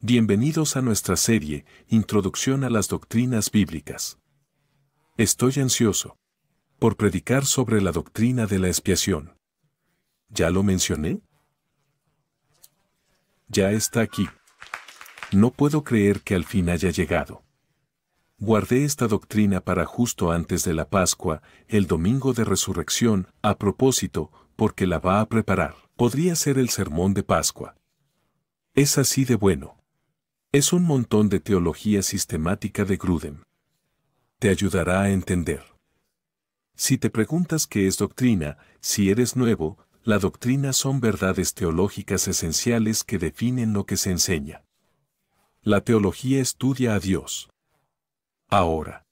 Bienvenidos a nuestra serie, Introducción a las Doctrinas Bíblicas. Estoy ansioso por predicar sobre la doctrina de la expiación. ¿Ya lo mencioné? Ya está aquí. No puedo creer que al fin haya llegado. Guardé esta doctrina para justo antes de la Pascua, el domingo de resurrección, a propósito, porque la va a preparar. Podría ser el sermón de Pascua. Es así de bueno. Es un montón de teología sistemática de Grudem. Te ayudará a entender. Si te preguntas qué es doctrina, si eres nuevo, la doctrina son verdades teológicas esenciales que definen lo que se enseña. La teología estudia a Dios. Ahora,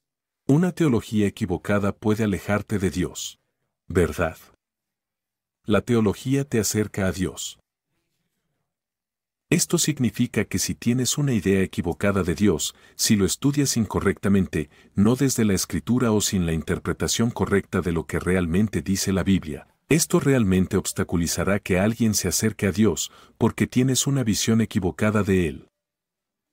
una teología equivocada puede alejarte de Dios, ¿verdad? La teología te acerca a Dios. Esto significa que si tienes una idea equivocada de Dios, si lo estudias incorrectamente, no desde la Escritura o sin la interpretación correcta de lo que realmente dice la Biblia, esto realmente obstaculizará que alguien se acerque a Dios, porque tienes una visión equivocada de Él.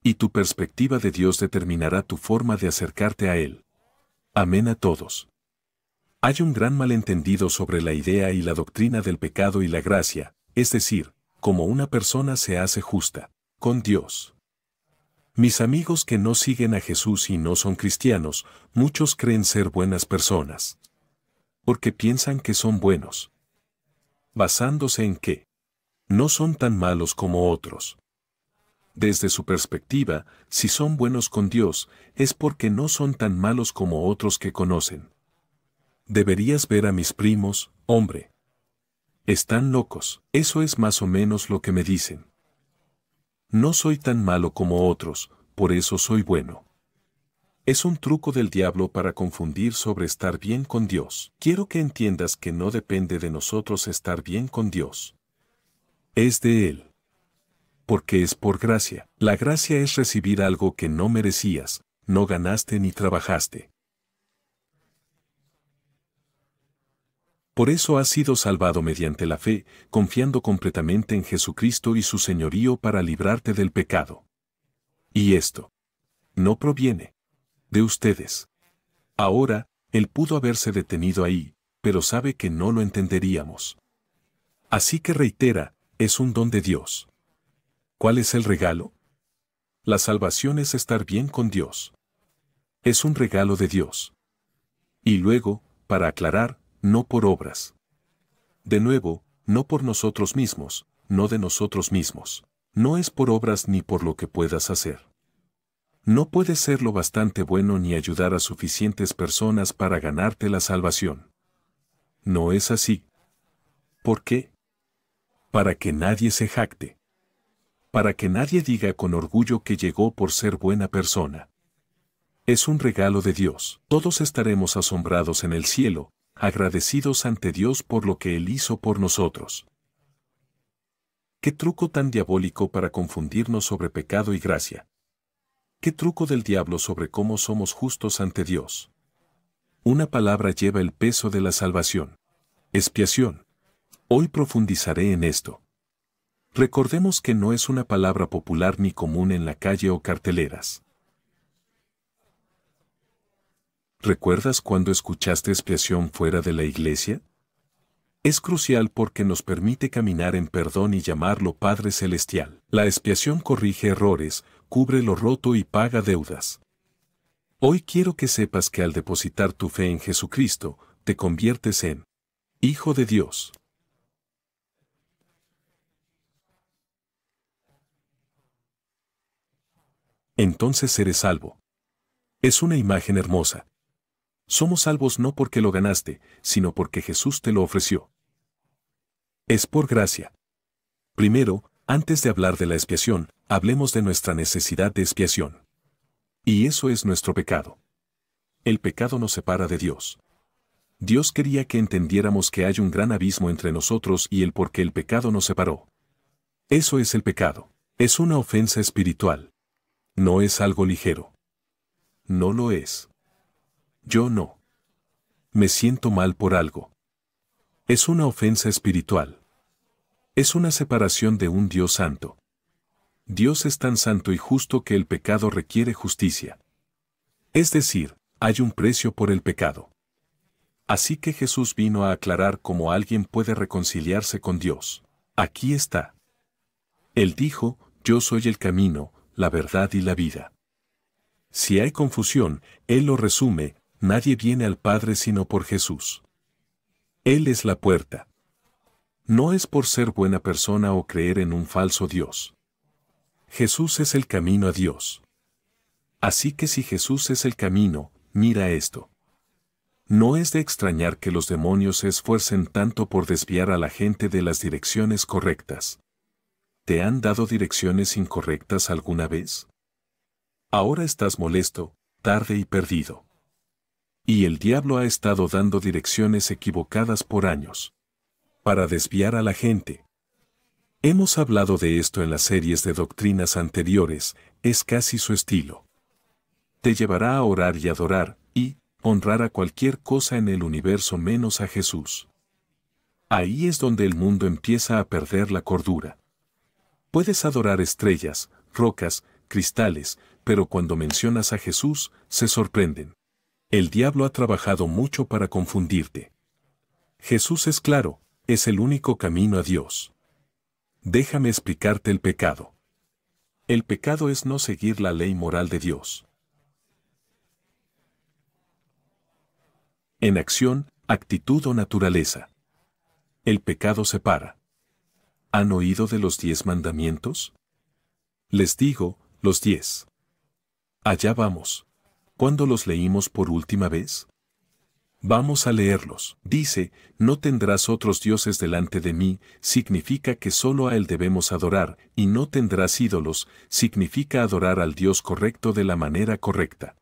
Y tu perspectiva de Dios determinará tu forma de acercarte a Él. Amén a todos. Hay un gran malentendido sobre la idea y la doctrina del pecado y la gracia, es decir, cómo una persona se hace justa con Dios. Mis amigos que no siguen a Jesús y no son cristianos, muchos creen ser buenas personas. Porque piensan que son buenos. Basándose en que no son tan malos como otros. Desde su perspectiva, si son buenos con Dios, es porque no son tan malos como otros que conocen. Deberías ver a mis primos, hombre. Están locos, eso es más o menos lo que me dicen. No soy tan malo como otros, por eso soy bueno. Es un truco del diablo para confundir sobre estar bien con Dios. Quiero que entiendas que no depende de nosotros estar bien con Dios. Es de Él. Porque es por gracia. La gracia es recibir algo que no merecías, no ganaste ni trabajaste. Por eso has sido salvado mediante la fe, confiando completamente en Jesucristo y su señorío para librarte del pecado. Y esto no proviene de ustedes. Ahora, Él pudo haberse detenido ahí, pero sabe que no lo entenderíamos. Así que reitera, es un don de Dios. ¿Cuál es el regalo? La salvación es estar bien con Dios. Es un regalo de Dios. Y luego, para aclarar, no por obras. De nuevo, no por nosotros mismos, no de nosotros mismos. No es por obras ni por lo que puedas hacer. No puedes ser lo bastante bueno ni ayudar a suficientes personas para ganarte la salvación. No es así. ¿Por qué? Para que nadie se jacte. Para que nadie diga con orgullo que llegó por ser buena persona. Es un regalo de Dios. Todos estaremos asombrados en el cielo, agradecidos ante Dios por lo que Él hizo por nosotros. ¿Qué truco tan diabólico para confundirnos sobre pecado y gracia? ¿Qué truco del diablo sobre cómo somos justos ante Dios? Una palabra lleva el peso de la salvación. Expiación. Hoy profundizaré en esto. Recordemos que no es una palabra popular ni común en la calle o carteleras. ¿Recuerdas cuando escuchaste expiación fuera de la iglesia? Es crucial porque nos permite caminar en perdón y llamarlo Padre Celestial. La expiación corrige errores, cubre lo roto y paga deudas. Hoy quiero que sepas que al depositar tu fe en Jesucristo, te conviertes en Hijo de Dios. Entonces eres salvo. Es una imagen hermosa. Somos salvos no porque lo ganaste, sino porque Jesús te lo ofreció. Es por gracia. Primero, antes de hablar de la expiación, hablemos de nuestra necesidad de expiación. Y eso es nuestro pecado. El pecado nos separa de Dios. Dios quería que entendiéramos que hay un gran abismo entre nosotros y el por qué el pecado nos separó. Eso es el pecado. Es una ofensa espiritual. No es algo ligero. No lo es. Yo no. Me siento mal por algo. Es una ofensa espiritual. Es una separación de un Dios santo. Dios es tan santo y justo que el pecado requiere justicia. Es decir, hay un precio por el pecado. Así que Jesús vino a aclarar cómo alguien puede reconciliarse con Dios. Aquí está. Él dijo, yo soy el camino, la verdad y la vida. Si hay confusión, Él lo resume, nadie viene al Padre sino por Jesús. Él es la puerta. No es por ser buena persona o creer en un falso Dios. Jesús es el camino a Dios. Así que si Jesús es el camino, mira esto. No es de extrañar que los demonios se esfuercen tanto por desviar a la gente de las direcciones correctas. ¿Te han dado direcciones incorrectas alguna vez? Ahora estás molesto, tarde y perdido. Y el diablo ha estado dando direcciones equivocadas por años. Para desviar a la gente. Hemos hablado de esto en las series de doctrinas anteriores, es casi su estilo. Te llevará a orar y adorar, y honrar a cualquier cosa en el universo menos a Jesús. Ahí es donde el mundo empieza a perder la cordura. Puedes adorar estrellas, rocas, cristales, pero cuando mencionas a Jesús, se sorprenden. El diablo ha trabajado mucho para confundirte. Jesús es claro, es el único camino a Dios. Déjame explicarte el pecado. El pecado es no seguir la ley moral de Dios. En acción, actitud o naturaleza. El pecado separa. ¿Han oído de los 10 mandamientos? Les digo, los 10. Allá vamos. ¿Cuándo los leímos por última vez? Vamos a leerlos. Dice, no tendrás otros dioses delante de mí, significa que solo a Él debemos adorar, y no tendrás ídolos, significa adorar al Dios correcto de la manera correcta.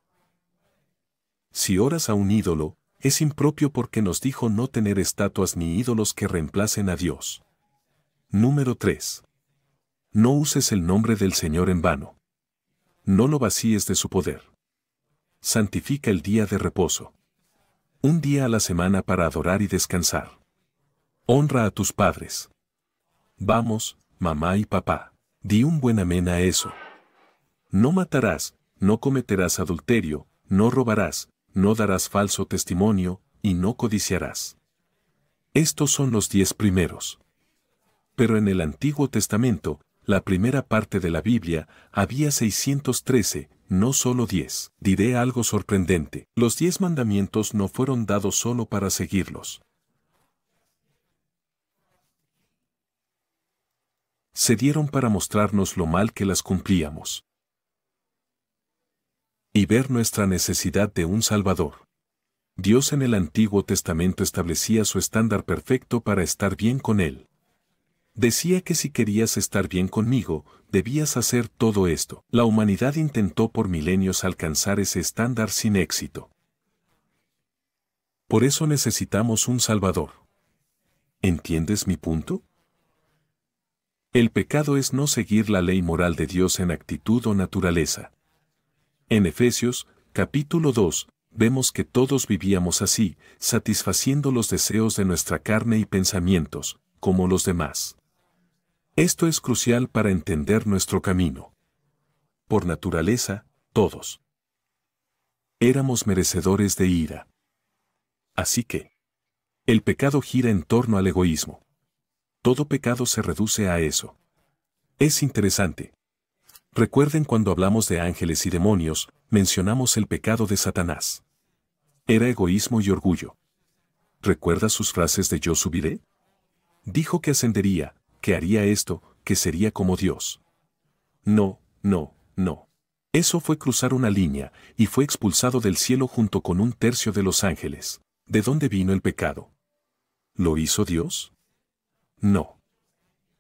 Si oras a un ídolo, es impropio porque nos dijo no tener estatuas ni ídolos que reemplacen a Dios. Número 3. No uses el nombre del Señor en vano. No lo vacíes de su poder. Santifica el día de reposo. Un día a la semana para adorar y descansar. Honra a tus padres. Vamos, mamá y papá, di un buen amén a eso. No matarás, no cometerás adulterio, no robarás, no darás falso testimonio, y no codiciarás. Estos son los 10 primeros. Pero en el Antiguo Testamento, la primera parte de la Biblia, había 613, no solo 10. Diré algo sorprendente. Los 10 mandamientos no fueron dados solo para seguirlos. Se dieron para mostrarnos lo mal que las cumplíamos. Y ver nuestra necesidad de un Salvador. Dios en el Antiguo Testamento establecía su estándar perfecto para estar bien con Él. Decía que si querías estar bien conmigo, debías hacer todo esto. La humanidad intentó por milenios alcanzar ese estándar sin éxito. Por eso necesitamos un Salvador. ¿Entiendes mi punto? El pecado es no seguir la ley moral de Dios en actitud o naturaleza. En Efesios, capítulo 2, vemos que todos vivíamos así, satisfaciendo los deseos de nuestra carne y pensamientos, como los demás. Esto es crucial para entender nuestro camino. Por naturaleza, todos éramos merecedores de ira. Así que, el pecado gira en torno al egoísmo. Todo pecado se reduce a eso. Es interesante. Recuerden cuando hablamos de ángeles y demonios, mencionamos el pecado de Satanás. Era egoísmo y orgullo. ¿Recuerdas sus frases de yo subiré? Dijo que ascendería, que haría esto, que sería como Dios. No, no, no. Eso fue cruzar una línea, y fue expulsado del cielo junto con un tercio de los ángeles. ¿De dónde vino el pecado? ¿Lo hizo Dios? No.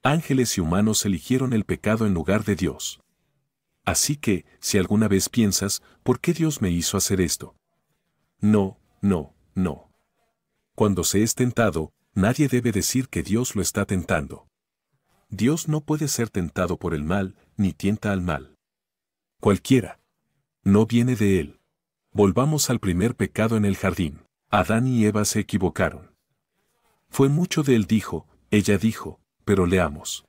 Ángeles y humanos eligieron el pecado en lugar de Dios. Así que, si alguna vez piensas, ¿por qué Dios me hizo hacer esto? No, no, no. Cuando se es tentado, nadie debe decir que Dios lo está tentando. Dios no puede ser tentado por el mal, ni tienta al mal. Cualquiera. No viene de él. Volvamos al primer pecado en el jardín. Adán y Eva se equivocaron. Fue mucho de él dijo, ella dijo, pero leamos.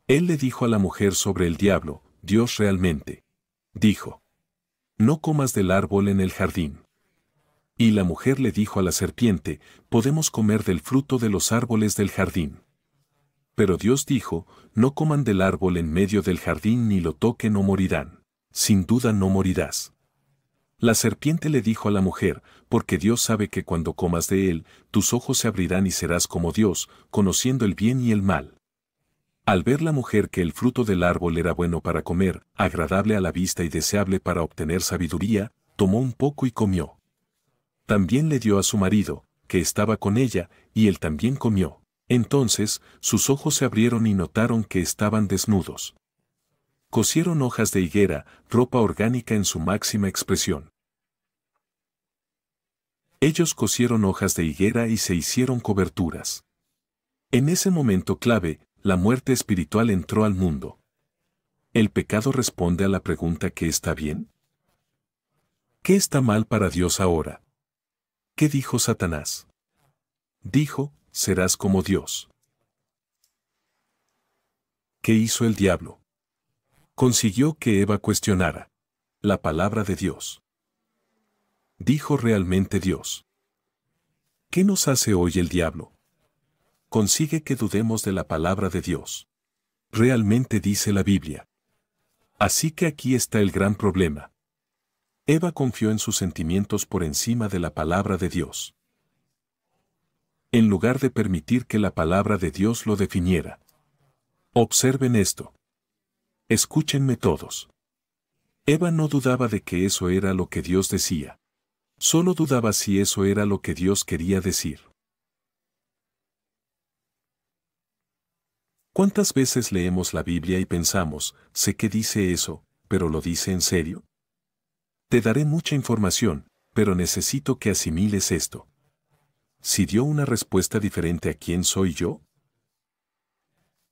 Él le dijo a la mujer sobre el diablo, Dios realmente dijo: no comas del árbol en el jardín. Y la mujer le dijo a la serpiente, podemos comer del fruto de los árboles del jardín. Pero Dios dijo, no coman del árbol en medio del jardín ni lo toquen o morirán. Sin duda no morirás. La serpiente le dijo a la mujer, porque Dios sabe que cuando comas de él, tus ojos se abrirán y serás como Dios, conociendo el bien y el mal. Al ver la mujer que el fruto del árbol era bueno para comer, agradable a la vista y deseable para obtener sabiduría, tomó un poco y comió. También le dio a su marido, que estaba con ella, y él también comió. Entonces, sus ojos se abrieron y notaron que estaban desnudos. Cosieron hojas de higuera, ropa orgánica en su máxima expresión. Ellos cosieron hojas de higuera y se hicieron coberturas. En ese momento clave, la muerte espiritual entró al mundo. ¿El pecado responde a la pregunta ¿qué está bien? ¿Qué está mal para Dios ahora? ¿Qué dijo Satanás? Dijo, serás como Dios. ¿Qué hizo el diablo? Consiguió que Eva cuestionara la palabra de Dios. ¿Dijo realmente Dios? ¿Qué nos hace hoy el diablo? Consigue que dudemos de la palabra de Dios. Realmente dice la Biblia. Así que aquí está el gran problema. Eva confió en sus sentimientos por encima de la palabra de Dios. En lugar de permitir que la palabra de Dios lo definiera. Observen esto. Escúchenme todos. Eva no dudaba de que eso era lo que Dios decía. Solo dudaba si eso era lo que Dios quería decir. ¿Cuántas veces leemos la Biblia y pensamos, sé que dice eso, pero lo dice en serio? Te daré mucha información, pero necesito que asimiles esto. ¿Si dio una respuesta diferente a quién soy yo?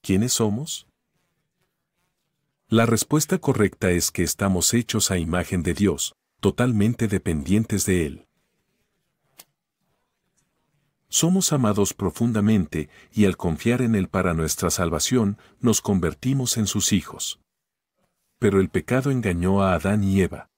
¿Quiénes somos? La respuesta correcta es que estamos hechos a imagen de Dios, totalmente dependientes de Él. Somos amados profundamente y al confiar en Él para nuestra salvación, nos convertimos en sus hijos. Pero el pecado engañó a Adán y Eva.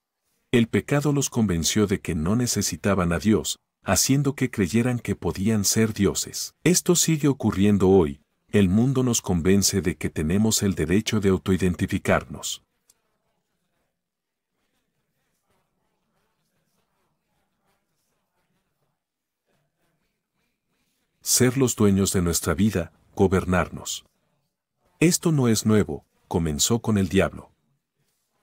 El pecado los convenció de que no necesitaban a Dios, haciendo que creyeran que podían ser dioses. Esto sigue ocurriendo hoy. El mundo nos convence de que tenemos el derecho de autoidentificarnos. Ser los dueños de nuestra vida, gobernarnos. Esto no es nuevo, comenzó con el diablo.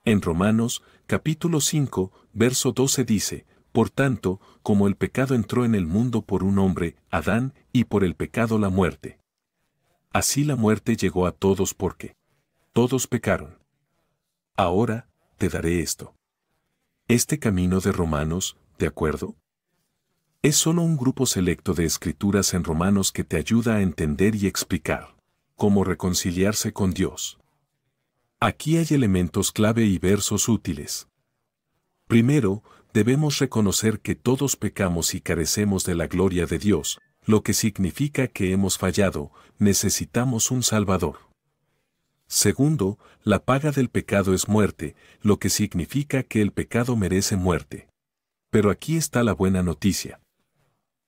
En Romanos, capítulo 5, verso 12 dice, por tanto, como el pecado entró en el mundo por un hombre, Adán, y por el pecado la muerte. Así la muerte llegó a todos porque todos pecaron. Ahora, te daré esto. Este camino de Romanos, ¿de acuerdo? Es solo un grupo selecto de escrituras en Romanos que te ayuda a entender y explicar cómo reconciliarse con Dios. Aquí hay elementos clave y versos útiles. Primero, debemos reconocer que todos pecamos y carecemos de la gloria de Dios, lo que significa que hemos fallado, necesitamos un Salvador. Segundo, la paga del pecado es muerte, lo que significa que el pecado merece muerte. Pero aquí está la buena noticia.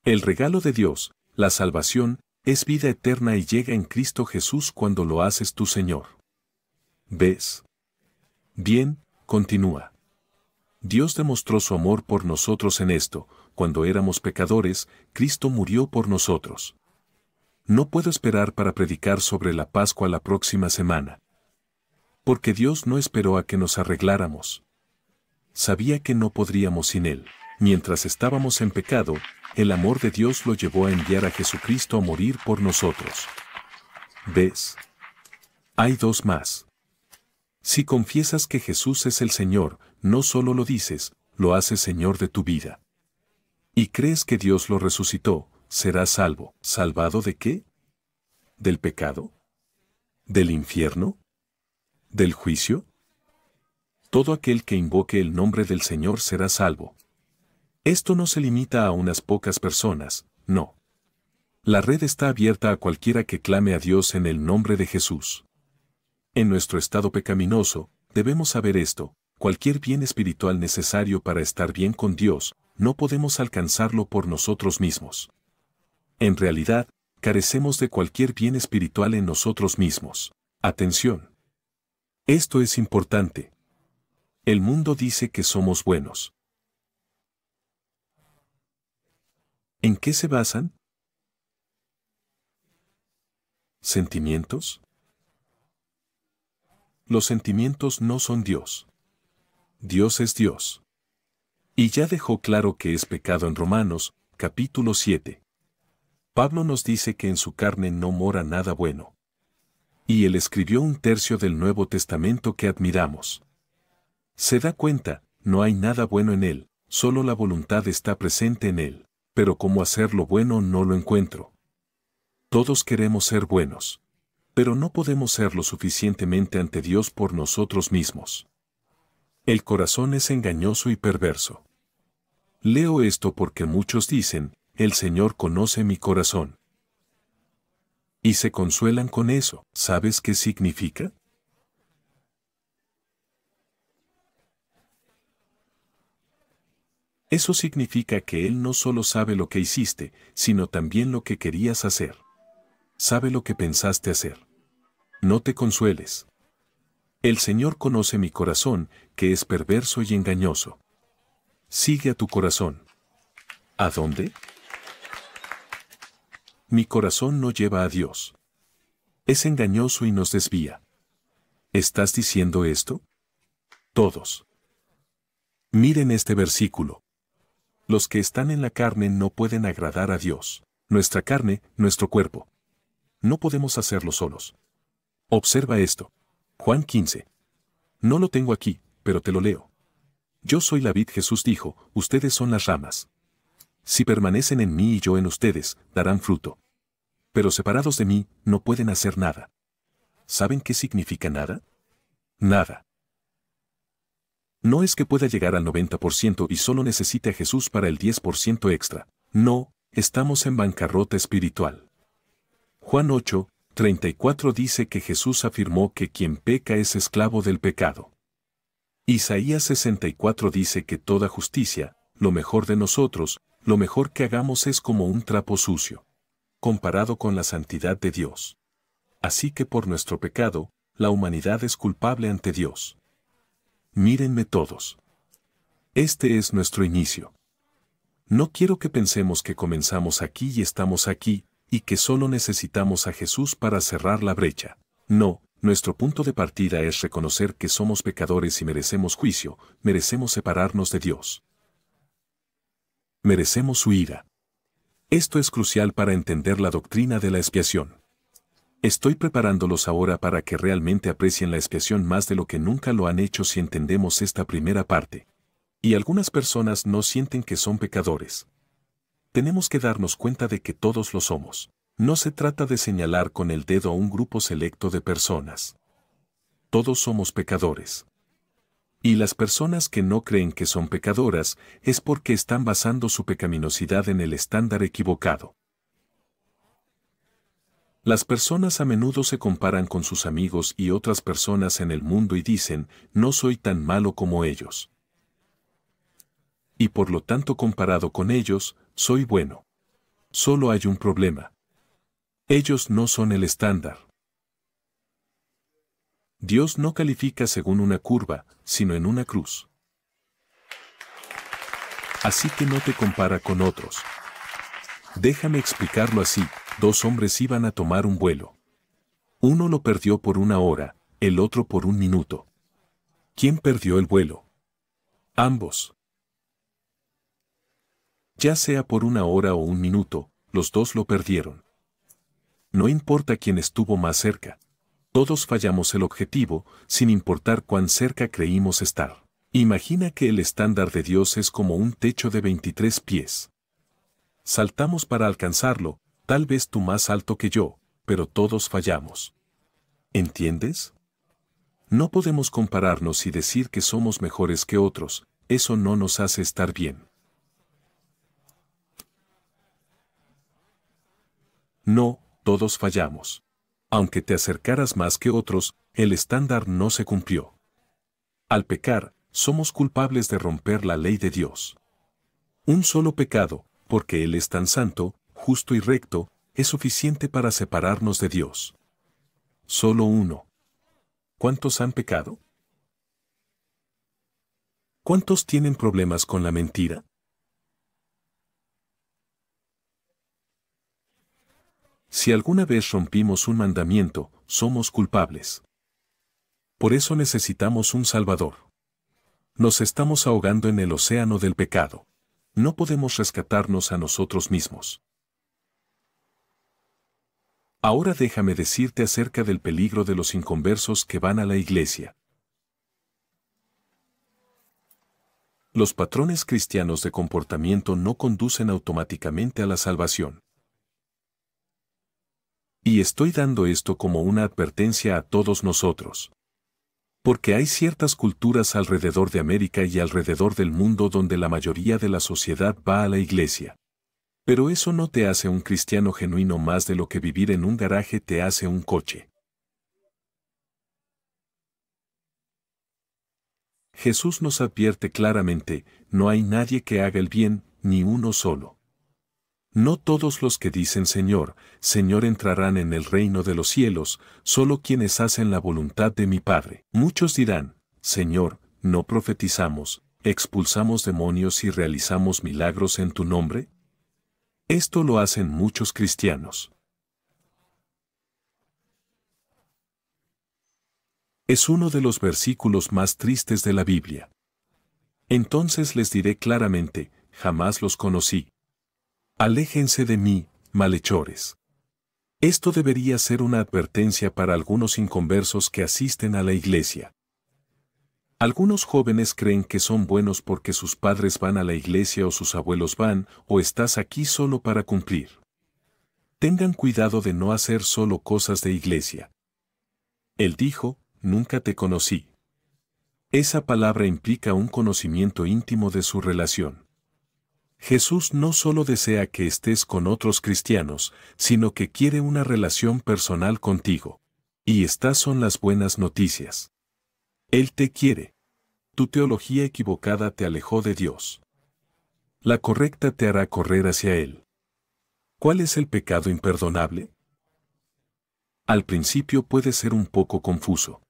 El regalo de Dios, la salvación, es vida eterna y llega en Cristo Jesús cuando lo haces tu Señor. ¿Ves? Bien, continúa. Dios demostró su amor por nosotros en esto, cuando éramos pecadores, Cristo murió por nosotros. No puedo esperar para predicar sobre la Pascua la próxima semana. Porque Dios no esperó a que nos arregláramos. Sabía que no podríamos sin Él. Mientras estábamos en pecado, el amor de Dios lo llevó a enviar a Jesucristo a morir por nosotros. ¿Ves? Hay dos más. Si confiesas que Jesús es el Señor, no solo lo dices, lo haces Señor de tu vida. Y crees que Dios lo resucitó, serás salvo. ¿Salvado de qué? ¿Del pecado? ¿Del infierno? ¿Del juicio? Todo aquel que invoque el nombre del Señor será salvo. Esto no se limita a unas pocas personas, no. La red está abierta a cualquiera que clame a Dios en el nombre de Jesús. En nuestro estado pecaminoso, debemos saber esto: cualquier bien espiritual necesario para estar bien con Dios, no podemos alcanzarlo por nosotros mismos. En realidad, carecemos de cualquier bien espiritual en nosotros mismos. Atención. Esto es importante. El mundo dice que somos buenos. ¿En qué se basan? ¿Sentimientos? Los sentimientos no son Dios. Dios es Dios. Y ya dejó claro que es pecado en Romanos, capítulo 7. Pablo nos dice que en su carne no mora nada bueno. Y él escribió un tercio del Nuevo Testamento que admiramos. Se da cuenta, no hay nada bueno en él, solo la voluntad está presente en él, pero cómo hacer lo bueno no lo encuentro. Todos queremos ser buenos, pero no podemos ser lo suficientemente ante Dios por nosotros mismos. El corazón es engañoso y perverso. Leo esto porque muchos dicen: el Señor conoce mi corazón. Y se consuelan con eso. ¿Sabes qué significa? Eso significa que Él no solo sabe lo que hiciste, sino también lo que querías hacer. Sabe lo que pensaste hacer. No te consueles. El Señor conoce mi corazón, que es perverso y engañoso. Sigue a tu corazón. ¿A dónde? Mi corazón no lleva a Dios. Es engañoso y nos desvía. ¿Estás diciendo esto? Todos. Miren este versículo. Los que están en la carne no pueden agradar a Dios. Nuestra carne, nuestro cuerpo. No podemos hacerlo solos. Observa esto. Juan 15. No lo tengo aquí, pero te lo leo. Yo soy la vid, Jesús dijo, ustedes son las ramas. Si permanecen en mí y yo en ustedes, darán fruto. Pero separados de mí, no pueden hacer nada. ¿Saben qué significa nada? Nada. No es que pueda llegar al 90% y solo necesite a Jesús para el 10% extra. No, estamos en bancarrota espiritual. Juan 8, 34 dice que Jesús afirmó que quien peca es esclavo del pecado. Isaías 64 dice que toda justicia, lo mejor de nosotros, lo mejor que hagamos es como un trapo sucio, comparado con la santidad de Dios. Así que por nuestro pecado, la humanidad es culpable ante Dios. Mírenme todos. Este es nuestro inicio. No quiero que pensemos que comenzamos aquí y estamos aquí, y que solo necesitamos a Jesús para cerrar la brecha. No, nuestro punto de partida es reconocer que somos pecadores y merecemos juicio, merecemos separarnos de Dios. Merecemos su ira. Esto es crucial para entender la doctrina de la expiación. Estoy preparándolos ahora para que realmente aprecien la expiación más de lo que nunca lo han hecho si entendemos esta primera parte. Y algunas personas no sienten que son pecadores. Tenemos que darnos cuenta de que todos lo somos. No se trata de señalar con el dedo a un grupo selecto de personas. Todos somos pecadores. Y las personas que no creen que son pecadoras es porque están basando su pecaminosidad en el estándar equivocado. Las personas a menudo se comparan con sus amigos y otras personas en el mundo y dicen, no soy tan malo como ellos. Y por lo tanto comparado con ellos, soy bueno. Solo hay un problema. Ellos no son el estándar. Dios no califica según una curva, sino en una cruz. Así que no te compara con otros. Déjame explicarlo así: 2 hombres iban a tomar un vuelo. Uno lo perdió por 1 hora, el otro por 1 minuto. ¿Quién perdió el vuelo? Ambos. Ya sea por 1 hora o 1 minuto, los dos lo perdieron. No importa quién estuvo más cerca. Todos fallamos el objetivo, sin importar cuán cerca creímos estar. Imagina que el estándar de Dios es como un techo de 23 pies. Saltamos para alcanzarlo, tal vez tú más alto que yo, pero todos fallamos. ¿Entiendes? No podemos compararnos y decir que somos mejores que otros, eso no nos hace estar bien. No, todos fallamos. Aunque te acercaras más que otros, el estándar no se cumplió. Al pecar, somos culpables de romper la ley de Dios. Un solo pecado, porque Él es tan santo, justo y recto, es suficiente para separarnos de Dios. Solo uno. ¿Cuántos han pecado? ¿Cuántos tienen problemas con la mentira? Si alguna vez rompimos un mandamiento, somos culpables. Por eso necesitamos un Salvador. Nos estamos ahogando en el océano del pecado. No podemos rescatarnos a nosotros mismos. Ahora déjame decirte acerca del peligro de los inconversos que van a la iglesia. Los patrones cristianos de comportamiento no conducen automáticamente a la salvación. Y estoy dando esto como una advertencia a todos nosotros. Porque hay ciertas culturas alrededor de América y alrededor del mundo donde la mayoría de la sociedad va a la iglesia. Pero eso no te hace un cristiano genuino más de lo que vivir en un garaje te hace un coche. Jesús nos advierte claramente, no hay nadie que haga el bien, ni uno solo. No todos los que dicen Señor, Señor entrarán en el reino de los cielos, solo quienes hacen la voluntad de mi Padre. Muchos dirán, Señor, ¿no profetizamos, expulsamos demonios y realizamos milagros en tu nombre? Esto lo hacen muchos cristianos. Es uno de los versículos más tristes de la Biblia. Entonces les diré claramente, jamás los conocí. Aléjense de mí, malhechores. Esto debería ser una advertencia para algunos inconversos que asisten a la iglesia. Algunos jóvenes creen que son buenos porque sus padres van a la iglesia o sus abuelos van, o estás aquí solo para cumplir. Tengan cuidado de no hacer solo cosas de iglesia. Él dijo, nunca te conocí. Esa palabra implica un conocimiento íntimo de su relación. Jesús no solo desea que estés con otros cristianos, sino que quiere una relación personal contigo. Y estas son las buenas noticias. Él te quiere. Tu teología equivocada te alejó de Dios. La correcta te hará correr hacia Él. ¿Cuál es el pecado imperdonable? Al principio puede ser un poco confuso.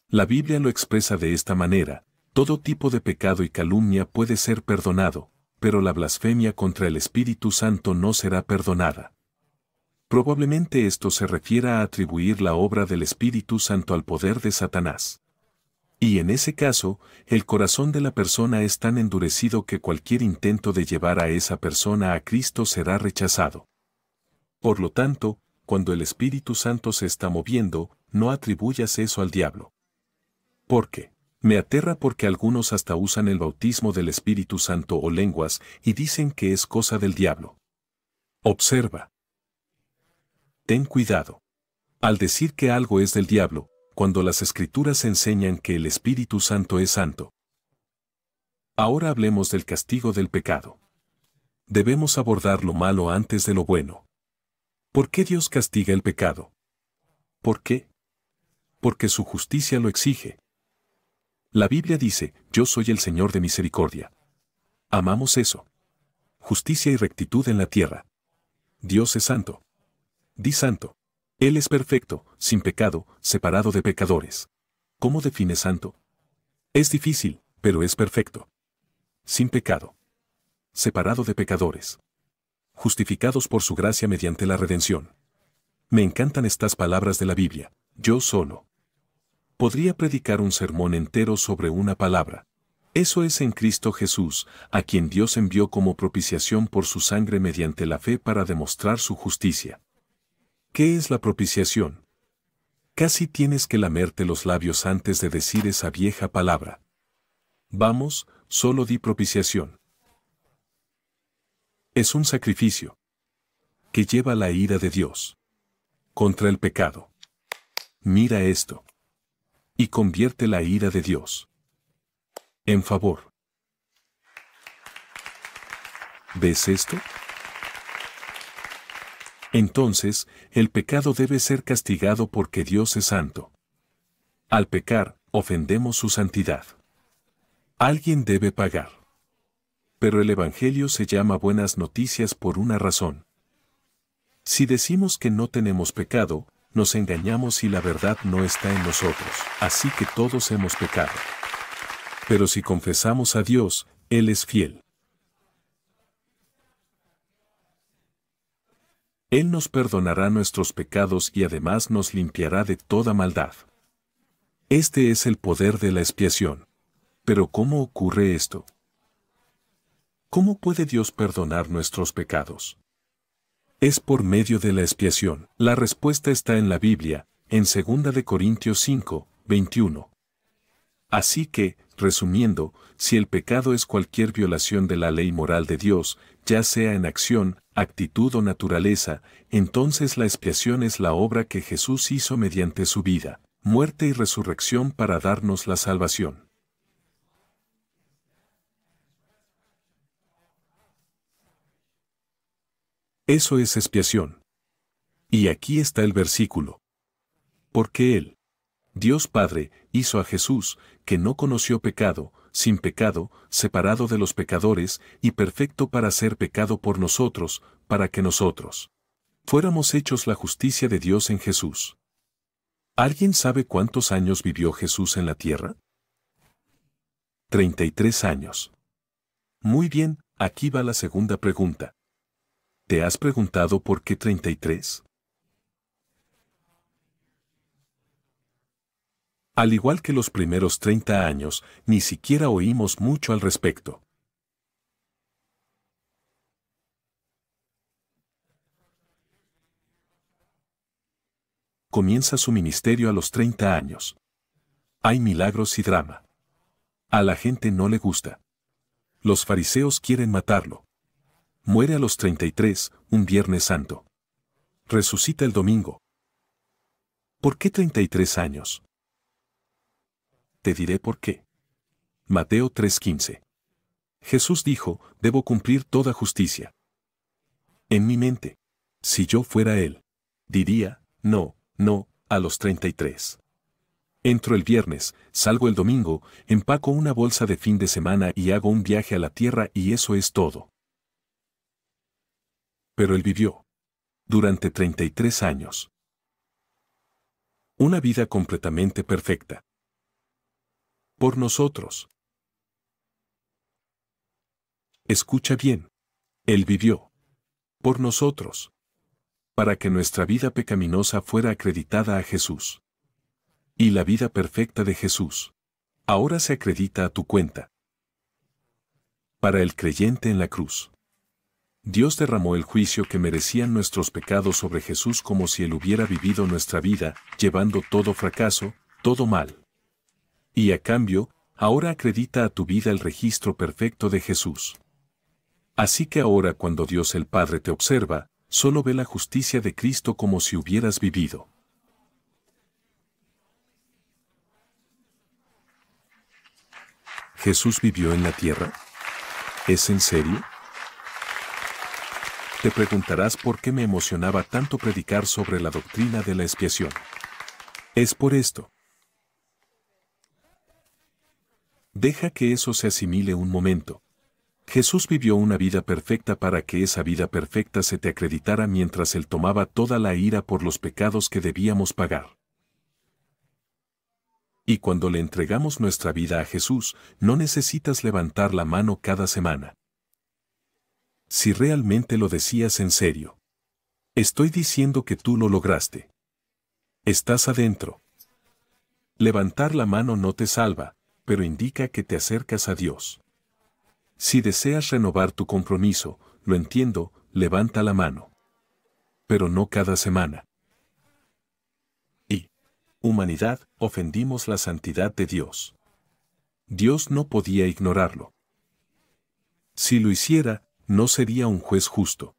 La Biblia lo expresa de esta manera, todo tipo de pecado y calumnia puede ser perdonado, pero la blasfemia contra el Espíritu Santo no será perdonada. Probablemente esto se refiera a atribuir la obra del Espíritu Santo al poder de Satanás. Y en ese caso, el corazón de la persona es tan endurecido que cualquier intento de llevar a esa persona a Cristo será rechazado. Por lo tanto, cuando el Espíritu Santo se está moviendo, no atribuyas eso al diablo. ¿Por qué? Me aterra porque algunos hasta usan el bautismo del Espíritu Santo o lenguas y dicen que es cosa del diablo. Observa. Ten cuidado. Al decir que algo es del diablo, cuando las Escrituras enseñan que el Espíritu Santo es santo. Ahora hablemos del castigo del pecado. Debemos abordar lo malo antes de lo bueno. ¿Por qué Dios castiga el pecado? ¿Por qué? Porque su justicia lo exige. La Biblia dice, yo soy el Señor de misericordia. Amamos eso. Justicia y rectitud en la tierra. Dios es santo. Di santo. Él es perfecto, sin pecado, separado de pecadores. ¿Cómo define santo? Es difícil, pero es perfecto. Sin pecado. Separado de pecadores. Justificados por su gracia mediante la redención. Me encantan estas palabras de la Biblia. Yo solo. Podría predicar un sermón entero sobre una palabra. Eso es en Cristo Jesús, a quien Dios envió como propiciación por su sangre mediante la fe para demostrar su justicia. ¿Qué es la propiciación? Casi tienes que lamerte los labios antes de decir esa vieja palabra. Vamos, solo di propiciación. Es un sacrificio que lleva la ira de Dios contra el pecado. Mira esto. Y convierte la ira de Dios en favor. ¿Ves esto? Entonces, el pecado debe ser castigado porque Dios es santo. Al pecar, ofendemos su santidad. Alguien debe pagar. Pero el Evangelio se llama buenas noticias por una razón. Si decimos que no tenemos pecado, nos engañamos y la verdad no está en nosotros, así que todos hemos pecado. Pero si confesamos a Dios, Él es fiel. Él nos perdonará nuestros pecados y además nos limpiará de toda maldad. Este es el poder de la expiación. Pero ¿cómo ocurre esto? ¿Cómo puede Dios perdonar nuestros pecados? Es por medio de la expiación. La respuesta está en la Biblia, en 2 de Corintios 5, 21. Así que, resumiendo, si el pecado es cualquier violación de la ley moral de Dios, ya sea en acción, actitud o naturaleza, entonces la expiación es la obra que Jesús hizo mediante su vida, muerte y resurrección para darnos la salvación. Eso es expiación. Y aquí está el versículo. Porque Él, Dios Padre, hizo a Jesús, que no conoció pecado, sin pecado, separado de los pecadores, y perfecto para ser pecado por nosotros, para que nosotros fuéramos hechos la justicia de Dios en Jesús. ¿Alguien sabe cuántos años vivió Jesús en la tierra? 33 años. Muy bien, aquí va la segunda pregunta. ¿Te has preguntado por qué 33? Al igual que los primeros 30 años, ni siquiera oímos mucho al respecto. Comienza su ministerio a los 30 años. Hay milagros y drama. A la gente no le gusta. Los fariseos quieren matarlo. Muere a los 33, un Viernes Santo. Resucita el domingo. ¿Por qué 33 años? Te diré por qué. Mateo 3:15. Jesús dijo, debo cumplir toda justicia. En mi mente, si yo fuera Él, diría, no, a los 33. Entro el viernes, salgo el domingo, empaco una bolsa de fin de semana y hago un viaje a la tierra y eso es todo. Pero Él vivió. Durante 33 años. Una vida completamente perfecta. Por nosotros. Escucha bien. Él vivió. Por nosotros. Para que nuestra vida pecaminosa fuera acreditada a Jesús. Y la vida perfecta de Jesús. Ahora se acredita a tu cuenta. Para el creyente en la cruz. Dios derramó el juicio que merecían nuestros pecados sobre Jesús como si Él hubiera vivido nuestra vida, llevando todo fracaso, todo mal. Y a cambio, ahora acredita a tu vida el registro perfecto de Jesús. Así que ahora cuando Dios el Padre te observa, solo ve la justicia de Cristo como si hubieras vivido. ¿Jesús vivió en la tierra? ¿Es en serio? Te preguntarás por qué me emocionaba tanto predicar sobre la doctrina de la expiación. Es por esto. Deja que eso se asimile un momento. Jesús vivió una vida perfecta para que esa vida perfecta se te acreditara mientras Él tomaba toda la ira por los pecados que debíamos pagar. Y cuando le entregamos nuestra vida a Jesús, no necesitas levantar la mano cada semana. Si realmente lo decías en serio. Estoy diciendo que tú lo lograste. Estás adentro. Levantar la mano no te salva, pero indica que te acercas a Dios. Si deseas renovar tu compromiso, lo entiendo, levanta la mano. Pero no cada semana. Y, humanidad, ofendimos la santidad de Dios. Dios no podía ignorarlo. Si lo hiciera, no sería un juez justo.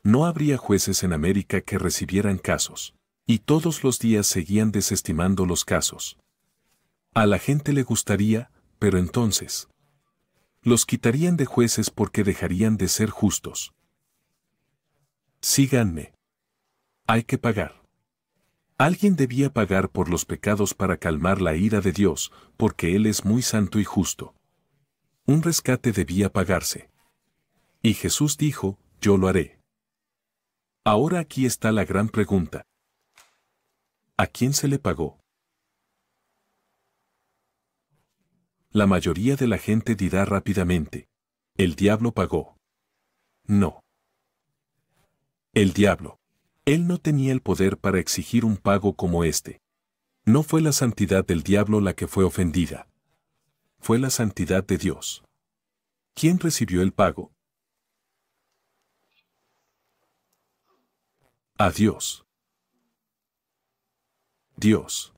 No habría jueces en América que recibieran casos. Y todos los días seguían desestimando los casos. A la gente le gustaría, pero entonces los quitarían de jueces porque dejarían de ser justos. Síganme. Hay que pagar. Alguien debía pagar por los pecados para calmar la ira de Dios, porque Él es muy santo y justo. Un rescate debía pagarse. Y Jesús dijo, yo lo haré. Ahora aquí está la gran pregunta. ¿A quién se le pagó? La mayoría de la gente dirá rápidamente, el diablo pagó. No. El diablo. Él no tenía el poder para exigir un pago como este. No fue la santidad del diablo la que fue ofendida. Fue la santidad de Dios. ¿Quién recibió el pago? A Dios. Dios.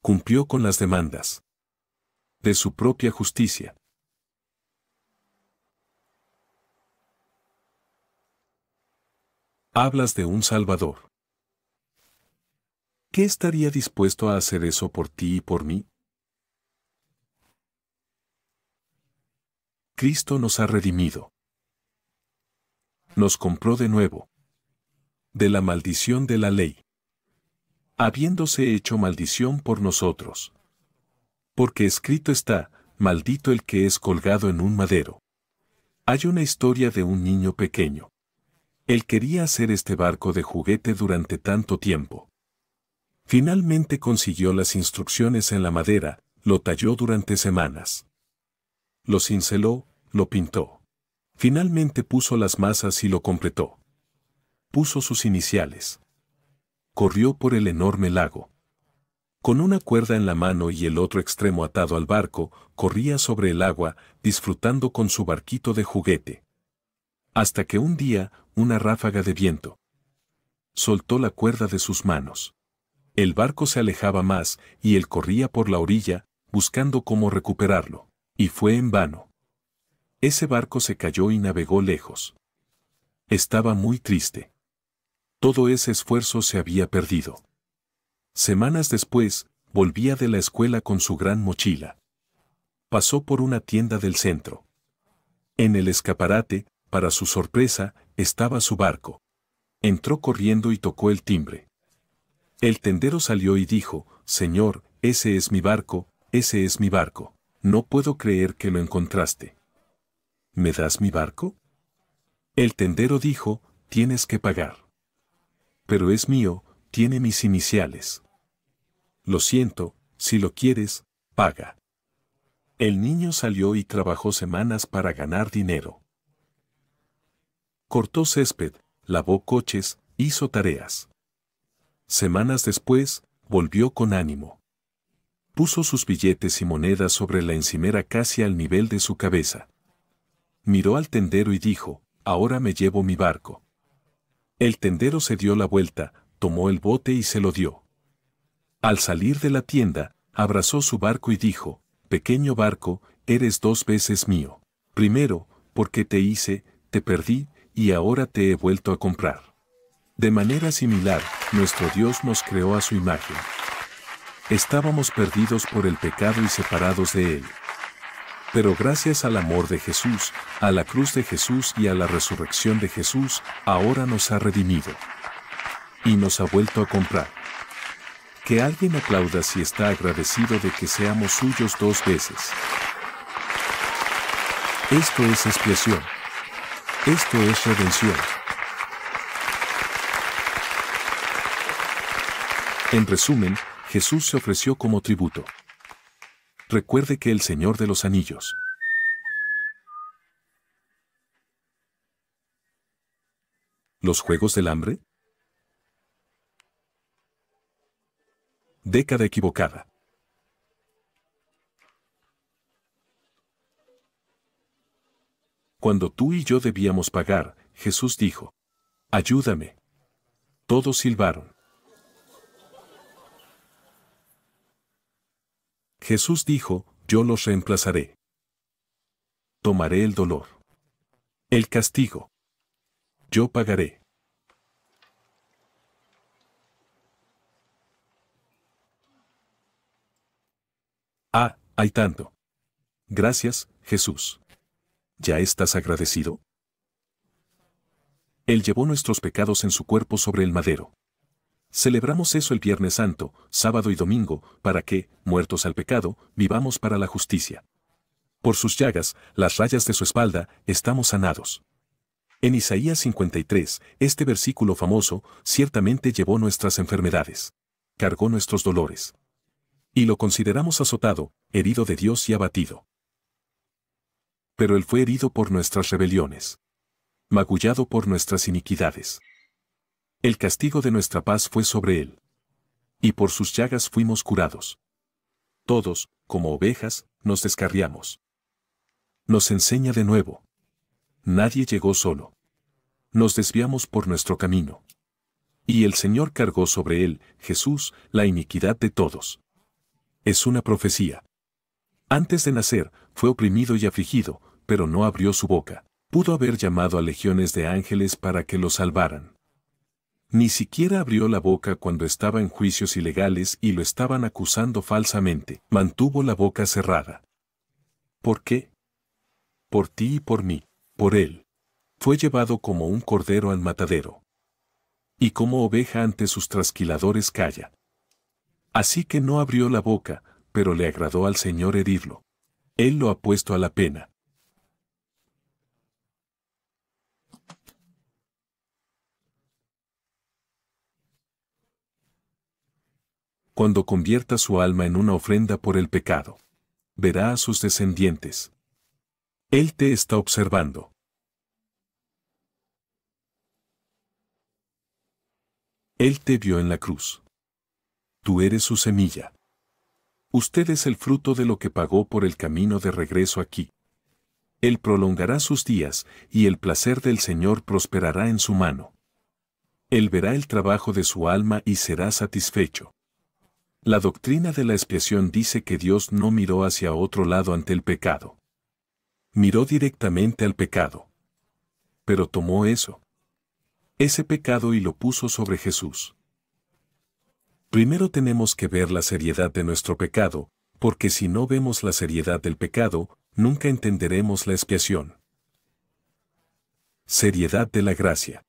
Cumplió con las demandas de su propia justicia. Hablas de un Salvador. ¿Qué estaría dispuesto a hacer eso por ti y por mí? Cristo nos ha redimido. Nos compró de nuevo. De la maldición de la ley. Habiéndose hecho maldición por nosotros. Porque escrito está, maldito el que es colgado en un madero. Hay una historia de un niño pequeño. Él quería hacer este barco de juguete durante tanto tiempo. Finalmente consiguió las instrucciones en la madera, lo talló durante semanas. Lo cinceló, lo pintó. Finalmente puso las masas y lo completó. Puso sus iniciales. Corrió por el enorme lago. Con una cuerda en la mano y el otro extremo atado al barco, corría sobre el agua, disfrutando con su barquito de juguete. Hasta que un día, una ráfaga de viento soltó la cuerda de sus manos. El barco se alejaba más, y él corría por la orilla, buscando cómo recuperarlo. Y fue en vano. Ese barco se cayó y navegó lejos. Estaba muy triste. Todo ese esfuerzo se había perdido. Semanas después, volvía de la escuela con su gran mochila. Pasó por una tienda del centro. En el escaparate, para su sorpresa, estaba su barco. Entró corriendo y tocó el timbre. El tendero salió y dijo, «Señor, ese es mi barco, ese es mi barco. No puedo creer que lo encontraste». «¿Me das mi barco?». El tendero dijo, «Tienes que pagar». «Pero es mío, tiene mis iniciales». «Lo siento, si lo quieres, paga». El niño salió y trabajó semanas para ganar dinero. Cortó césped, lavó coches, hizo tareas. Semanas después, volvió con ánimo. Puso sus billetes y monedas sobre la encimera casi al nivel de su cabeza. Miró al tendero y dijo, «Ahora me llevo mi barco». El tendero se dio la vuelta, tomó el bote y se lo dio. Al salir de la tienda, abrazó su barco y dijo, «Pequeño barco, eres 2 veces mío. Primero, porque te hice, te perdí, y ahora te he vuelto a comprar». De manera similar, nuestro Dios nos creó a su imagen. Estábamos perdidos por el pecado y separados de Él. Pero gracias al amor de Jesús, a la cruz de Jesús y a la resurrección de Jesús, ahora nos ha redimido. Y nos ha vuelto a comprar. Que alguien aplauda si está agradecido de que seamos suyos 2 veces. Esto es expiación. Esto es redención. En resumen, Jesús se ofreció como tributo. Recuerde que el Señor de los Anillos. ¿Los Juegos del Hambre? Década equivocada. Cuando tú y yo debíamos pagar, Jesús dijo, «Ayúdame». Todos silbaron. Jesús dijo, «Yo los reemplazaré. Tomaré el dolor. El castigo. Yo pagaré». Ah, hay tanto. Gracias, Jesús. ¿Ya estás agradecido? Él llevó nuestros pecados en su cuerpo sobre el madero. Celebramos eso el Viernes Santo, sábado y domingo, para que, muertos al pecado, vivamos para la justicia. Por sus llagas, las rayas de su espalda, estamos sanados. En Isaías 53, este versículo famoso, ciertamente llevó nuestras enfermedades. Cargó nuestros dolores. Y lo consideramos azotado, herido de Dios y abatido. Pero Él fue herido por nuestras rebeliones. Magullado por nuestras iniquidades. El castigo de nuestra paz fue sobre Él. Y por sus llagas fuimos curados. Todos, como ovejas, nos descarriamos. Nos enseña de nuevo. Nadie llegó solo. Nos desviamos por nuestro camino. Y el Señor cargó sobre Él, Jesús, la iniquidad de todos. Es una profecía. Antes de nacer, fue oprimido y afligido, pero no abrió su boca. Pudo haber llamado a legiones de ángeles para que lo salvaran. Ni siquiera abrió la boca cuando estaba en juicios ilegales y lo estaban acusando falsamente. Mantuvo la boca cerrada. ¿Por qué? Por ti y por mí, por Él. Fue llevado como un cordero al matadero. Y como oveja ante sus trasquiladores calla. Así que no abrió la boca, pero le agradó al Señor herirlo. Él lo ha puesto a la pena. Cuando convierta su alma en una ofrenda por el pecado, verá a sus descendientes. Él te está observando. Él te vio en la cruz. Tú eres su semilla. Usted es el fruto de lo que pagó por el camino de regreso aquí. Él prolongará sus días, y el placer del Señor prosperará en su mano. Él verá el trabajo de su alma y será satisfecho. La doctrina de la expiación dice que Dios no miró hacia otro lado ante el pecado. Miró directamente al pecado. Pero tomó ese pecado y lo puso sobre Jesús. Primero tenemos que ver la seriedad de nuestro pecado, porque si no vemos la seriedad del pecado, nunca entenderemos la expiación. Seriedad de la gracia.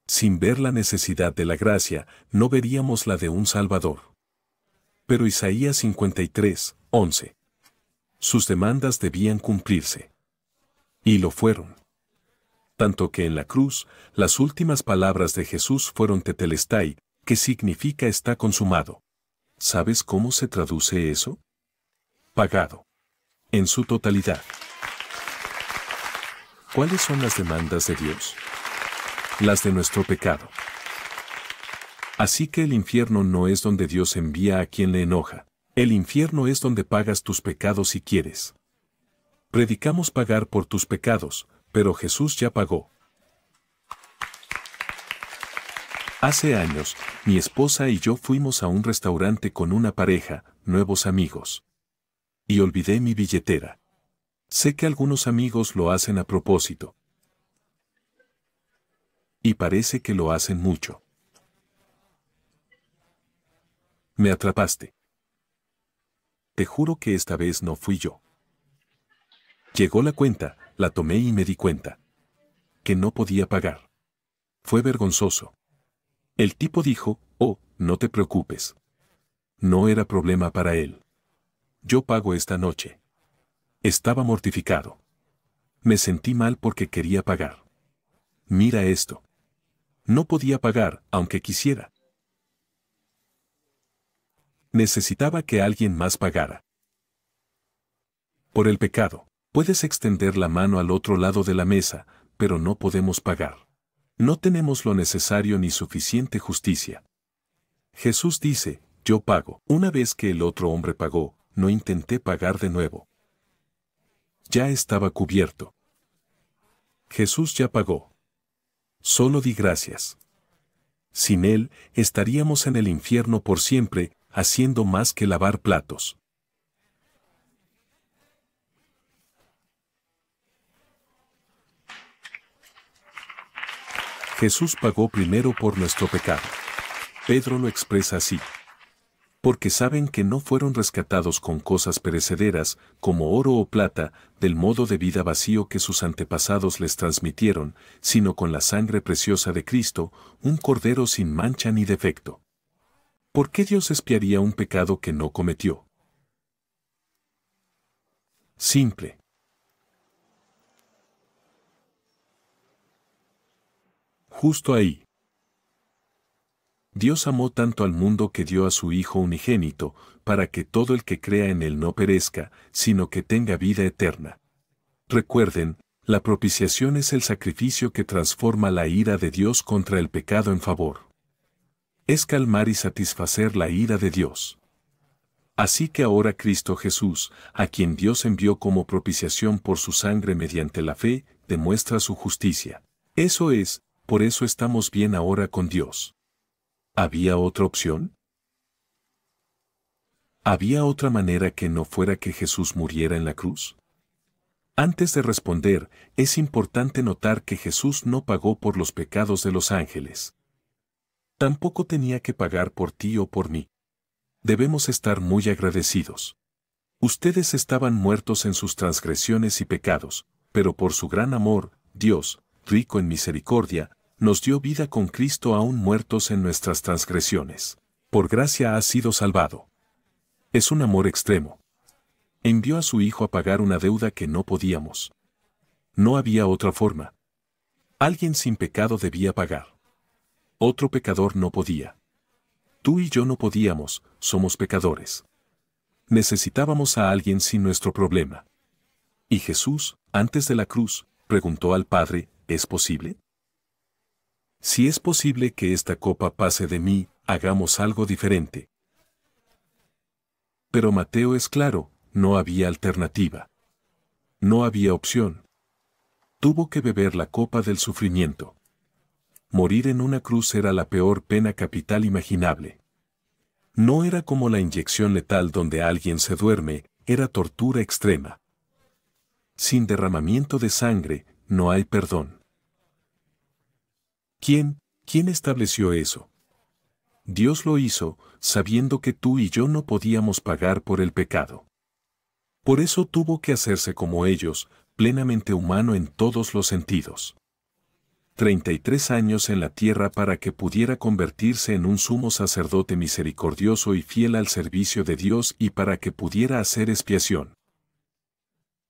Sin ver la necesidad de la gracia, no veríamos la de un Salvador. Pero Isaías 53, 11. Sus demandas debían cumplirse. Y lo fueron. Tanto que en la cruz, las últimas palabras de Jesús fueron tetelestai, que significa está consumado. ¿Sabes cómo se traduce eso? Pagado. En su totalidad. ¿Cuáles son las demandas de Dios? Las de nuestro pecado. Así que el infierno no es donde Dios envía a quien le enoja. El infierno es donde pagas tus pecados si quieres. Predicamos pagar por tus pecados, pero Jesús ya pagó. Hace años, mi esposa y yo fuimos a un restaurante con una pareja, nuevos amigos. Y olvidé mi billetera. Sé que algunos amigos lo hacen a propósito. Y parece que lo hacen mucho. Me atrapaste. Te juro que esta vez no fui yo. Llegó la cuenta, la tomé y me di cuenta. Que no podía pagar. Fue vergonzoso. El tipo dijo, oh, no te preocupes. No era problema para él. Yo pago esta noche. Estaba mortificado. Me sentí mal porque quería pagar. Mira esto. No podía pagar, aunque quisiera. Necesitaba que alguien más pagara. Por el pecado, puedes extender la mano al otro lado de la mesa, pero no podemos pagar. No tenemos lo necesario ni suficiente justicia. Jesús dice, yo pago. Una vez que el otro hombre pagó, no intenté pagar de nuevo. Ya estaba cubierto. Jesús ya pagó. Solo di gracias. Sin Él, estaríamos en el infierno por siempre, haciendo más que lavar platos. Jesús pagó primero por nuestro pecado. Pedro lo expresa así. Porque saben que no fueron rescatados con cosas perecederas, como oro o plata, del modo de vida vacío que sus antepasados les transmitieron, sino con la sangre preciosa de Cristo, un cordero sin mancha ni defecto. ¿Por qué Dios expiaría un pecado que no cometió? Simple. Justo ahí. Dios amó tanto al mundo que dio a su Hijo unigénito, para que todo el que crea en Él no perezca, sino que tenga vida eterna. Recuerden, la propiciación es el sacrificio que transforma la ira de Dios contra el pecado en favor. Es calmar y satisfacer la ira de Dios. Así que ahora Cristo Jesús, a quien Dios envió como propiciación por su sangre mediante la fe, demuestra su justicia. Eso es, por eso estamos bien ahora con Dios. ¿Había otra opción? ¿Había otra manera que no fuera que Jesús muriera en la cruz? Antes de responder, es importante notar que Jesús no pagó por los pecados de los ángeles. Tampoco tenía que pagar por ti o por mí. Debemos estar muy agradecidos. Ustedes estaban muertos en sus transgresiones y pecados, pero por su gran amor, Dios, rico en misericordia, nos dio vida con Cristo aún muertos en nuestras transgresiones. Por gracia has sido salvado. Es un amor extremo. Envió a su Hijo a pagar una deuda que no podíamos. No había otra forma. Alguien sin pecado debía pagar. Otro pecador no podía. Tú y yo no podíamos, somos pecadores. Necesitábamos a alguien sin nuestro problema. Y Jesús, antes de la cruz, preguntó al Padre, ¿es posible? Si es posible que esta copa pase de mí, hagamos algo diferente. Pero Mateo es claro, no había alternativa. No había opción. Tuvo que beber la copa del sufrimiento. Morir en una cruz era la peor pena capital imaginable. No era como la inyección letal donde alguien se duerme, era tortura extrema. Sin derramamiento de sangre, no hay perdón. ¿Quién estableció eso? Dios lo hizo, sabiendo que tú y yo no podíamos pagar por el pecado. Por eso tuvo que hacerse como ellos, plenamente humano en todos los sentidos. 33 años en la tierra para que pudiera convertirse en un sumo sacerdote misericordioso y fiel al servicio de Dios y para que pudiera hacer expiación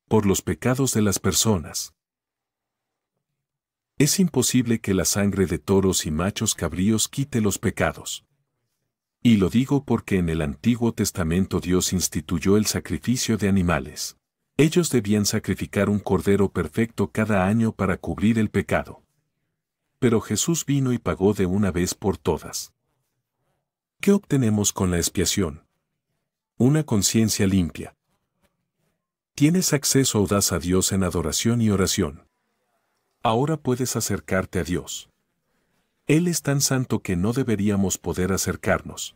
por los pecados de las personas. Es imposible que la sangre de toros y machos cabríos quite los pecados. Y lo digo porque en el Antiguo Testamento Dios instituyó el sacrificio de animales. Ellos debían sacrificar un cordero perfecto cada año para cubrir el pecado. Pero Jesús vino y pagó de una vez por todas. ¿Qué obtenemos con la expiación? Una conciencia limpia. Tienes acceso audaz a Dios en adoración y oración. Ahora puedes acercarte a Dios. Él es tan santo que no deberíamos poder acercarnos.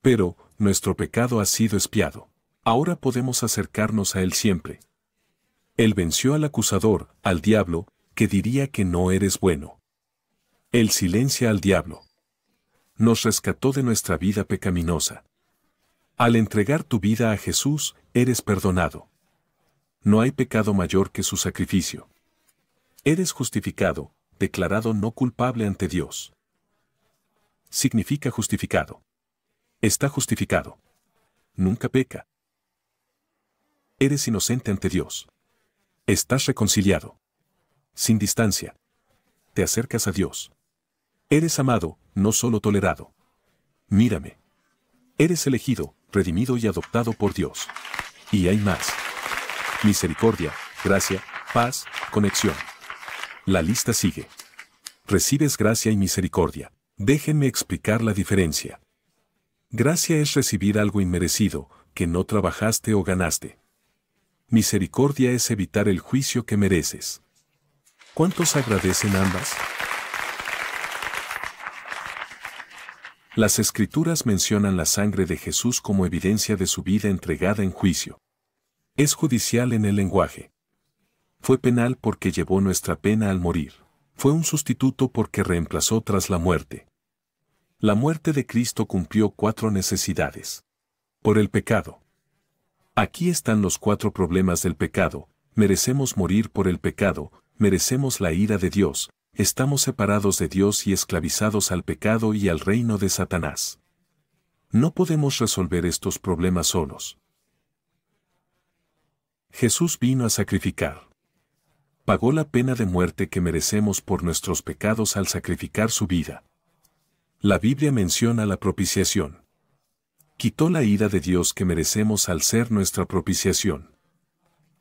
Pero, nuestro pecado ha sido expiado. Ahora podemos acercarnos a Él siempre. Él venció al acusador, al diablo, que diría que no eres bueno. Él silencia al diablo. Nos rescató de nuestra vida pecaminosa. Al entregar tu vida a Jesús, eres perdonado. No hay pecado mayor que su sacrificio. Eres justificado, declarado no culpable ante Dios. Significa justificado. Está justificado. Nunca peca. Eres inocente ante Dios. Estás reconciliado. Sin distancia. Te acercas a Dios. Eres amado, no solo tolerado. Mírame. Eres elegido, redimido y adoptado por Dios. Y hay más. Misericordia, gracia, paz, conexión. La lista sigue. Recibes gracia y misericordia. Déjenme explicar la diferencia. Gracia es recibir algo inmerecido, que no trabajaste o ganaste. Misericordia es evitar el juicio que mereces. ¿Cuántos agradecen ambas? Las Escrituras mencionan la sangre de Jesús como evidencia de su vida entregada en juicio. Es judicial en el lenguaje. Fue penal porque llevó nuestra pena al morir. Fue un sustituto porque reemplazó tras la muerte. La muerte de Cristo cumplió 4 necesidades. Por el pecado. Aquí están los 4 problemas del pecado. Merecemos morir por el pecado, merecemos la ira de Dios, estamos separados de Dios y esclavizados al pecado y al reino de Satanás. No podemos resolver estos problemas solos. Jesús vino a sacrificar. Pagó la pena de muerte que merecemos por nuestros pecados al sacrificar su vida. La Biblia menciona la propiciación. Quitó la ira de Dios que merecemos al ser nuestra propiciación.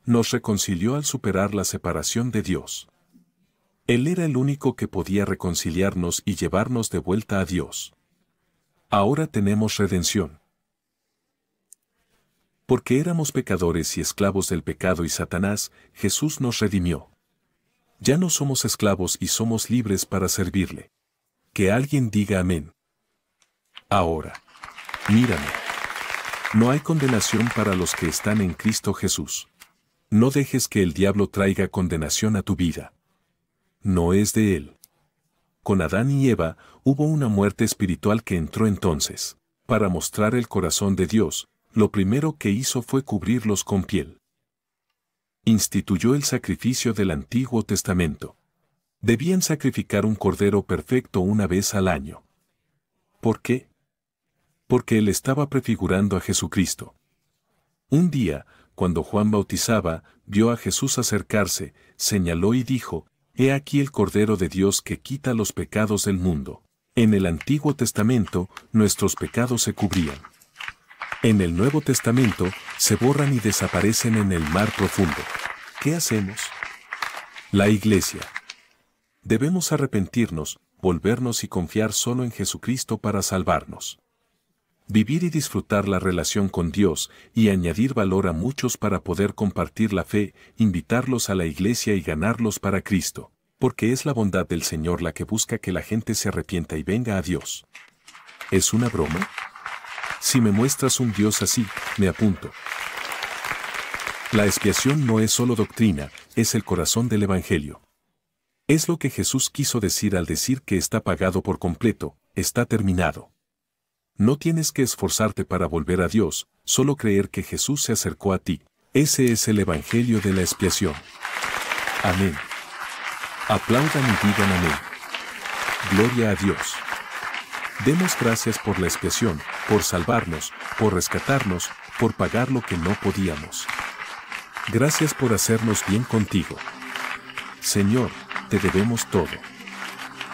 Nos reconcilió al superar la separación de Dios. Él era el único que podía reconciliarnos y llevarnos de vuelta a Dios. Ahora tenemos redención. Porque éramos pecadores y esclavos del pecado y Satanás, Jesús nos redimió. Ya no somos esclavos y somos libres para servirle. Que alguien diga amén. Ahora, mírame. No hay condenación para los que están en Cristo Jesús. No dejes que el diablo traiga condenación a tu vida. No es de él. Con Adán y Eva hubo una muerte espiritual que entró entonces. Para mostrar el corazón de Dios, lo primero que hizo fue cubrirlos con piel. Instituyó el sacrificio del Antiguo Testamento. Debían sacrificar un cordero perfecto una vez al año. ¿Por qué? Porque él estaba prefigurando a Jesucristo. Un día, cuando Juan bautizaba, vio a Jesús acercarse, señaló y dijo: «He aquí el Cordero de Dios que quita los pecados del mundo». En el Antiguo Testamento, nuestros pecados se cubrían. En el Nuevo Testamento, se borran y desaparecen en el mar profundo. ¿Qué hacemos? La Iglesia. Debemos arrepentirnos, volvernos y confiar solo en Jesucristo para salvarnos. Vivir y disfrutar la relación con Dios y añadir valor a muchos para poder compartir la fe, invitarlos a la iglesia y ganarlos para Cristo, porque es la bondad del Señor la que busca que la gente se arrepienta y venga a Dios. ¿Es una broma? Si me muestras un Dios así, me apunto. La expiación no es solo doctrina, es el corazón del Evangelio. Es lo que Jesús quiso decir al decir que está pagado por completo, está terminado. No tienes que esforzarte para volver a Dios, solo creer que Jesús se acercó a ti. Ese es el Evangelio de la expiación. Amén. Aplaudan y digan amén. Gloria a Dios. Demos gracias por la expiación, por salvarnos, por rescatarnos, por pagar lo que no podíamos. Gracias por hacernos bien contigo. Señor, te debemos todo.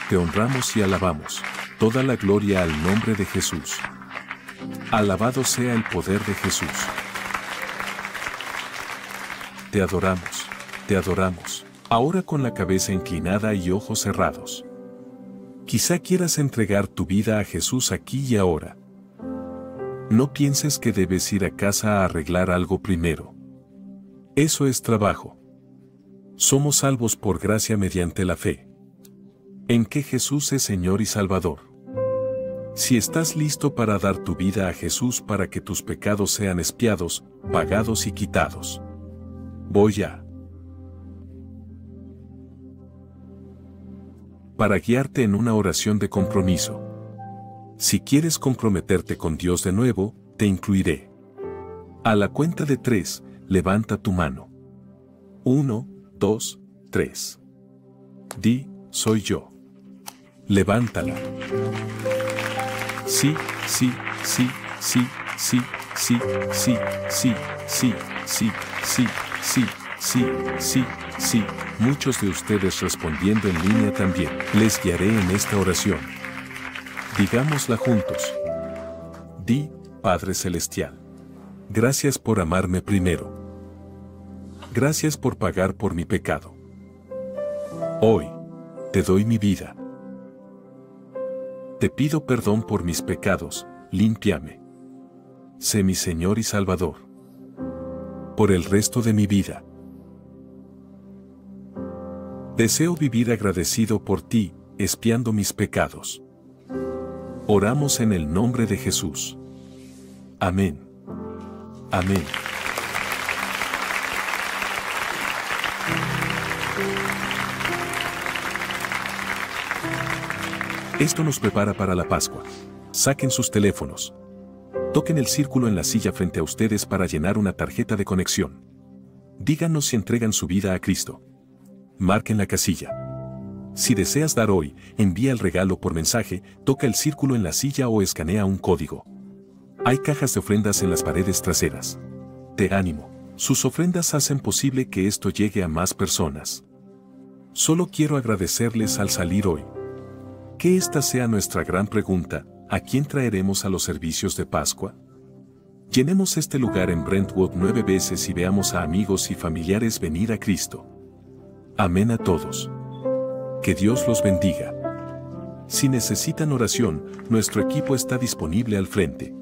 Te honramos y alabamos. Toda la gloria al nombre de Jesús. Alabado sea el poder de Jesús. Te adoramos, ahora con la cabeza inclinada y ojos cerrados. Quizá quieras entregar tu vida a Jesús aquí y ahora. No pienses que debes ir a casa a arreglar algo primero. Eso es trabajo. Somos salvos por gracia mediante la fe en que Jesús es Señor y Salvador. Si estás listo para dar tu vida a Jesús para que tus pecados sean expiados, pagados y quitados. Voy a. Para guiarte en una oración de compromiso. Si quieres comprometerte con Dios de nuevo, te incluiré. A la cuenta de 3, levanta tu mano. 1, 2, 3. Di, soy yo. Levántala. Sí, sí, sí, sí, sí, sí, sí, sí, sí, sí, sí, sí, sí, sí, sí. Muchos de ustedes respondiendo en línea también. Les guiaré en esta oración. Digámosla juntos. Di, Padre Celestial. Gracias por amarme primero. Gracias por pagar por mi pecado. Hoy, te doy mi vida. Te pido perdón por mis pecados, límpiame. Sé mi Señor y Salvador. Por el resto de mi vida. Deseo vivir agradecido por ti, expiando mis pecados. Oramos en el nombre de Jesús. Amén. Amén. Esto nos prepara para la Pascua. Saquen sus teléfonos. Toquen el círculo en la silla frente a ustedes para llenar una tarjeta de conexión. Díganos si entregan su vida a Cristo. Marquen la casilla. Si deseas dar hoy, envía el regalo por mensaje, toca el círculo en la silla o escanea un código. Hay cajas de ofrendas en las paredes traseras. Te animo. Sus ofrendas hacen posible que esto llegue a más personas. Solo quiero agradecerles al salir hoy. Que esta sea nuestra gran pregunta: ¿a quién traeremos a los servicios de Pascua? Llenemos este lugar en Brentwood 9 veces y veamos a amigos y familiares venir a Cristo. Amén a todos. Que Dios los bendiga. Si necesitan oración, nuestro equipo está disponible al frente.